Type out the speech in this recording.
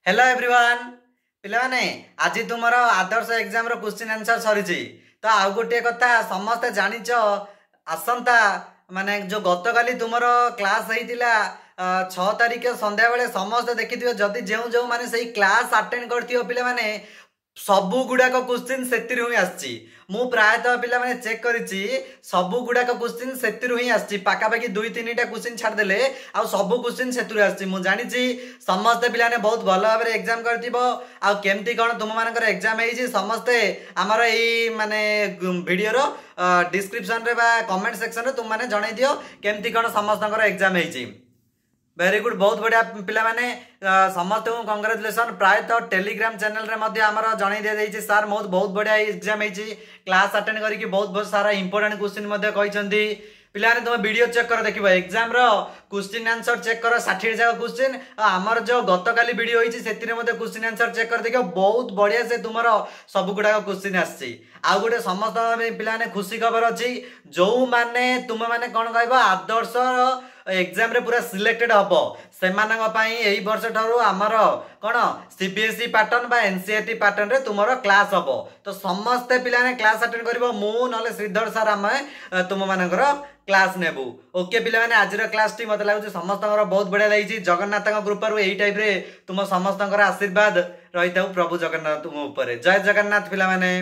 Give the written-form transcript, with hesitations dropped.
Hello everyone पिलाने आज तुम आदर्श एग्जाम रो क्वेश्चन आंसर सरी तो आउ गोटे कथा समस्ते जानिच आसंता माने जो गतकाली तुम क्लास होता 6 तारिख संध्या बेले समस्ते देखि जदि जो जो माने सही क्लास अटेंड करथियो पिला माने सबु गुड़ाक क्वेश्चन से ही आसी मु प्रायतः पिला माने चेक करिछि सबु गुड़ाक क्वेश्चन से ही आसी पाखापाखि 2-3टा क्वेश्चन छाड़देले आ सबु क्वेश्चन से आसी मु जानिछि समस्ते पिला ने बहुत भल भाव एग्जाम करथिबो आ केमती कोन तुम मानकर एग्जाम हेछि समस्ते आमर एई माने वीडियो रो डिस्क्रिप्शन रे बा कमेंट सेक्शन रे तुम माने जणाई दियो केमती कोन समस्तकर एग्जाम हेछि। वेरी गुड बहुत बढ़िया पिला माने समस्त को कंग्रेचुलेसन प्रायतः टेलीग्राम चैनल रे मध्य आमर जणाई दिया जाइछि सर बहुत बहुत बढ़िया एग्जाम हेछि क्लास अटेंड करके बहुत बहुत सारा इंपोर्टेंट क्वेश्चन मध्य कहिसंती पिला ने तुम वीडियो चेक कर देखिबो एग्जाम रो क्वेश्चन आंसर चेक कर 60 जाक क्वेश्चन आमर जो गतकाली वीडियो होइछि सेतिरे मध्य क्वेश्चन आंसर चेक कर देखिबो बहुत बढ़िया से तुमरो सब गुडा क्वेश्चन आछि आ गोटे समस्त पिला ने खुशी खबर अछि जो माने तुम माने कोन कहबो आदर्श एग्जाम रे पूरा सिलेक्टेड हबो सेमानक पई एही वर्ष ठारू आमर कोन सीबीएसई पैटर्न बा एनसीईआरटी पैटर्न रे तुमरो क्लास हबो तो समस्त पिला ने क्लास अटेंड करबो मु नले श्रीधर सर हम तुम मानकर क्लास नेबू ओके पिला माने आज रो क्लास टी मते लागु समस्तकर बहुत बढ़िया लागिछि जगन्नाथ ग्रुप रो एही टाइप रे तुम समस्तकर आशीर्वाद रहिताउ प्रभु जगन्नाथ तुम ऊपर जय जगन्नाथ पिला माने।